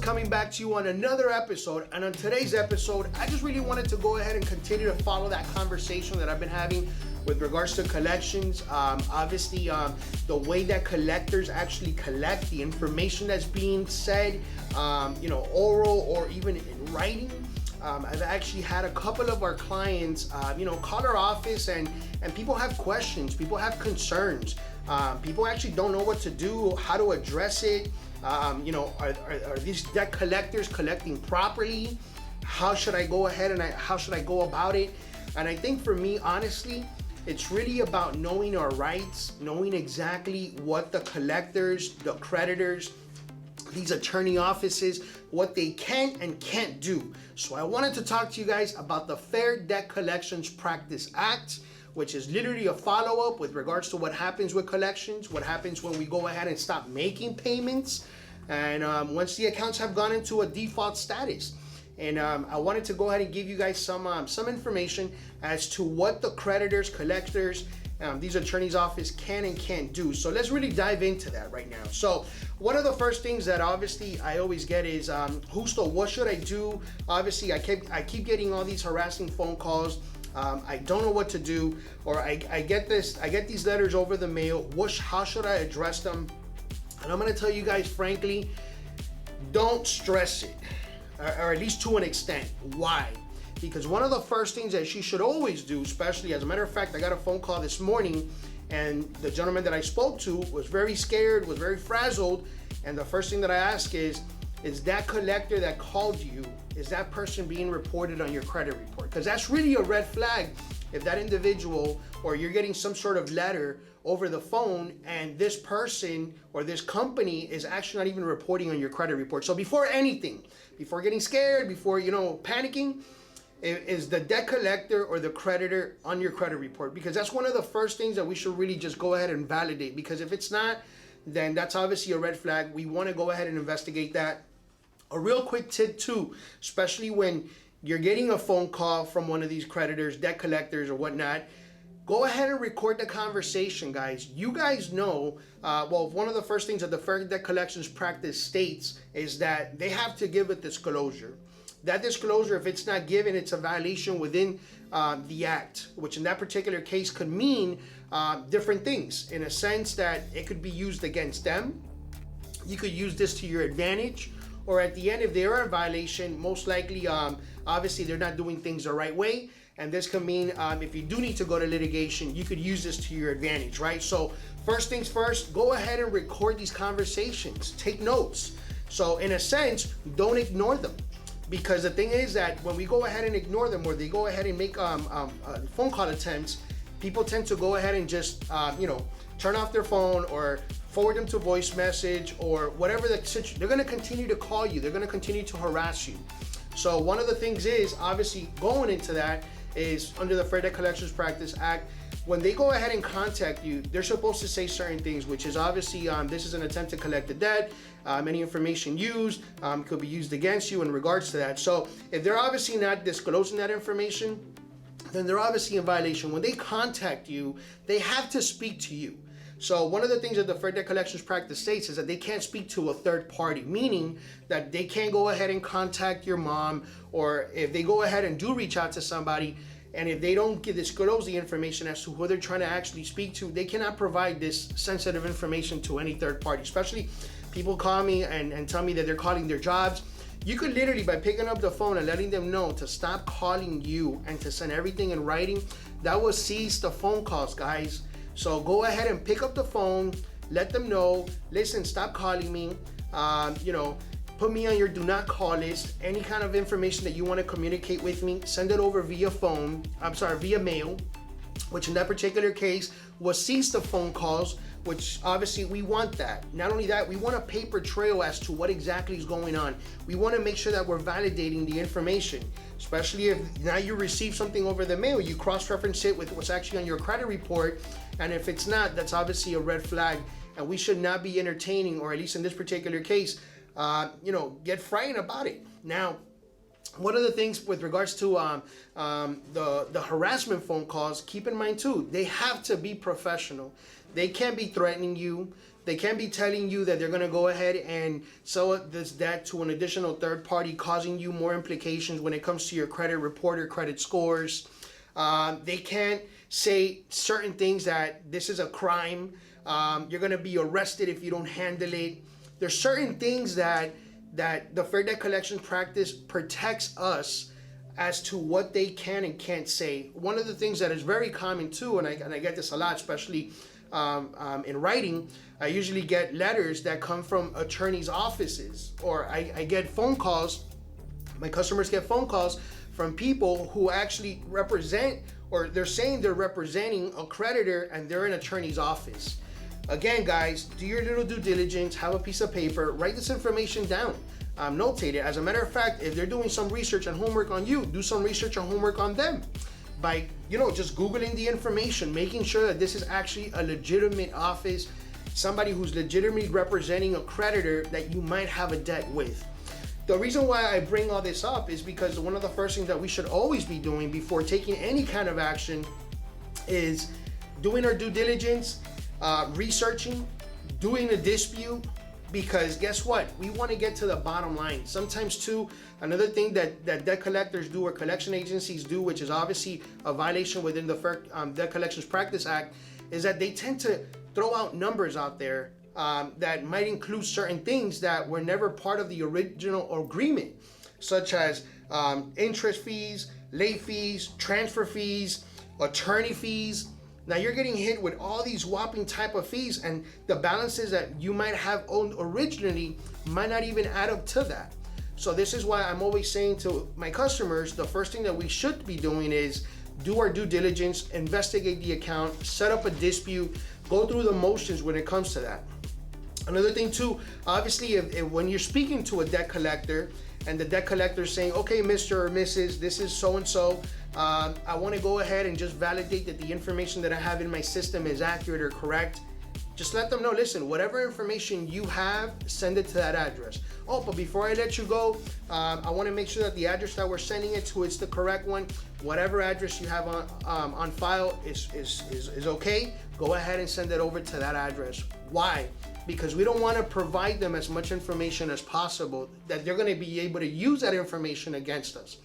coming back to you on another episode, and on today's episode I just really wanted to go ahead and continue to follow that conversation that I've been having with regards to collections. Obviously the way that collectors actually collect the information that's being said, oral or even in writing. I've actually had a couple of our clients call our office and people have questions, people have concerns, people actually don't know what to do, how to address it. Are these debt collectors collecting properly? How should I go ahead and how should I go about it? And I think for me, honestly, it's really about knowing our rights, knowing exactly what the collectors, the creditors, these attorney offices, what they can and can't do. So I wanted to talk to you guys about the Fair Debt Collections Practice Act, which is literally a follow-up with regards to what happens with collections, what happens when we go ahead and stop making payments, and once the accounts have gone into a default status. And I wanted to go ahead and give you guys some information as to what the creditors, collectors, these attorneys' office can and can't do. So let's really dive into that right now. So one of the first things that obviously I always get is, Justo, what should I do? Obviously I keep getting all these harassing phone calls. I don't know what to do, or I get these letters over the mail. How should I address them? And I'm gonna tell you guys frankly, don't stress it, or at least to an extent. Why? Because one of the first things that she should always do, especially, as a matter of fact, I got a phone call this morning and the gentleman that I spoke to was very scared, was very frazzled, and the first thing that I ask is that collector that called you, is that person being reported on your credit report? Because that's really a red flag if that individual, or you're getting some sort of letter over the phone and this person or this company is actually not even reporting on your credit report. So before anything, before getting scared, before panicking, is the debt collector or the creditor on your credit report? Because that's one of the first things that we should really just go ahead and validate, because if it's not, then that's obviously a red flag. We want to go ahead and investigate that. A real quick tip too, especially when you're getting a phone call from one of these creditors, debt collectors or whatnot, go ahead and record the conversation, guys. You guys know, one of the first things that the Fair Debt Collections Practice states is that they have to give a disclosure. That disclosure, if it's not given, it's a violation within the act, which in that particular case could mean different things, in a sense that it could be used against them. You could use this to your advantage, or at the end, if they are in violation, most likely, obviously they're not doing things the right way. And this could mean if you do need to go to litigation, you could use this to your advantage, right? So first things first, go ahead and record these conversations, take notes. So in a sense, don't ignore them. Because the thing is that when we go ahead and ignore them, or they go ahead and make phone call attempts, people tend to go ahead and just turn off their phone or forward them to voice message or whatever the situation. They're going to continue to call you. They're going to continue to harass you. So one of the things is, obviously going into that, is under the Fair Debt Collections Practice Act, when they go ahead and contact you, they're supposed to say certain things, which is obviously this is an attempt to collect the debt. Any information used could be used against you in regards to that. So if they're obviously not disclosing that information, then they're obviously in violation. When they contact you, they have to speak to you. So one of the things that the Fair Debt Collections Practice states is that they can't speak to a third party, meaning that they can't go ahead and contact your mom, or if they go ahead and do reach out to somebody, and if they don't disclose the information as to who they're trying to actually speak to, they cannot provide this sensitive information to any third party. Especially people call me and tell me that they're calling their jobs. You could literally, by picking up the phone and letting them know to stop calling you and to send everything in writing, that will cease the phone calls, guys. So go ahead and pick up the phone, let them know, listen, stop calling me, put me on your do not call list. Any kind of information that you want to communicate with me, send it over via mail, which in that particular case will cease the phone calls, which obviously we want that. Not only that, we want a paper trail as to what exactly is going on. We want to make sure that we're validating the information, especially if now you receive something over the mail, you cross-reference it with what's actually on your credit report, and if it's not, that's obviously a red flag, and we should not be entertaining, or at least in this particular case, get frightened about it. Now, one of the things with regards to the harassment phone calls, keep in mind too, they have to be professional. They can't be threatening you. They can't be telling you that they're going to go ahead and sell this debt to an additional third party, causing you more implications when it comes to your credit report or credit scores. They can't say certain things that this is a crime. You're going to be arrested if you don't handle it. There's certain things that the Fair Debt Collection practice protects us as to what they can and can't say. One of the things that is very common too, and I get this a lot, especially in writing, I usually get letters that come from attorneys' offices, or I get phone calls. My customers get phone calls from people who actually represent, or they're saying they're representing a creditor and they're an attorney's office. Again, guys, do your little due diligence, have a piece of paper, write this information down, notate it. As a matter of fact, if they're doing some research and homework on you, do some research and homework on them by, just Googling the information, making sure that this is actually a legitimate office, somebody who's legitimately representing a creditor that you might have a debt with. The reason why I bring all this up is because one of the first things that we should always be doing before taking any kind of action is doing our due diligence, researching, doing a dispute, because guess what? We want to get to the bottom line. Sometimes too, another thing that debt collectors do or collection agencies do, which is obviously a violation within the Fair Debt Collections Practice Act, is that they tend to throw out numbers out there that might include certain things that were never part of the original agreement, such as interest fees, late fees, transfer fees, attorney fees. Now you're getting hit with all these whopping type of fees, and the balances that you might have owned originally might not even add up to that. So this is why I'm always saying to my customers, the first thing that we should be doing is do our due diligence, investigate the account, set up a dispute, go through the motions when it comes to that. Another thing too, obviously, if when you're speaking to a debt collector and the debt collector is saying, okay, Mr. or Mrs., this is so-and-so, I want to go ahead and just validate that the information that I have in my system is accurate or correct. Just let them know, listen, whatever information you have, send it to that address. Oh, but before I let you go, I want to make sure that the address that we're sending it to is the correct one. Whatever address you have on file is okay. Go ahead and send it over to that address. Why? Because we don't want to provide them as much information as possible that they're going to be able to use that information against us.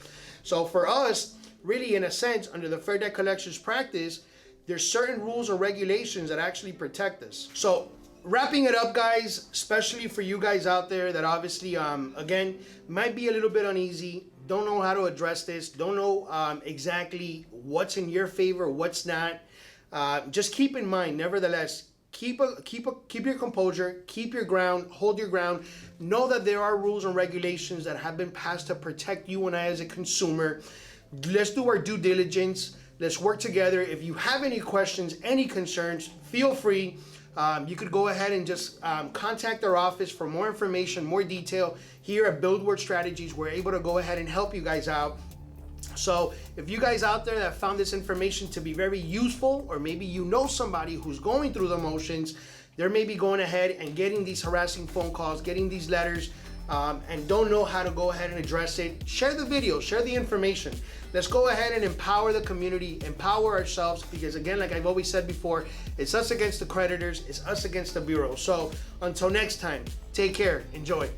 So for us, really, in a sense, under the Fair Debt Collections practice, there's certain rules and regulations that actually protect us. So wrapping it up, guys, especially for you guys out there that obviously, again, might be a little bit uneasy, don't know how to address this, don't know exactly what's in your favor, what's not. Just keep in mind, nevertheless, keep your composure, keep your ground, hold your ground. Know that there are rules and regulations that have been passed to protect you and I as a consumer. Let's do our due diligence. Let's work together. If you have any questions, any concerns, feel free. You could go ahead and just contact our office for more information, more detail. Here at Buildworth Strategies, we're able to go ahead and help you guys out. So if you guys out there that found this information to be very useful, or maybe you know somebody who's going through the motions, they're maybe going ahead and getting these harassing phone calls, getting these letters, and don't know how to go ahead and address it, share the video, share the information. Let's go ahead and empower the community, empower ourselves, because again, like I've always said before, it's us against the creditors, it's us against the bureau. So until next time, take care, enjoy.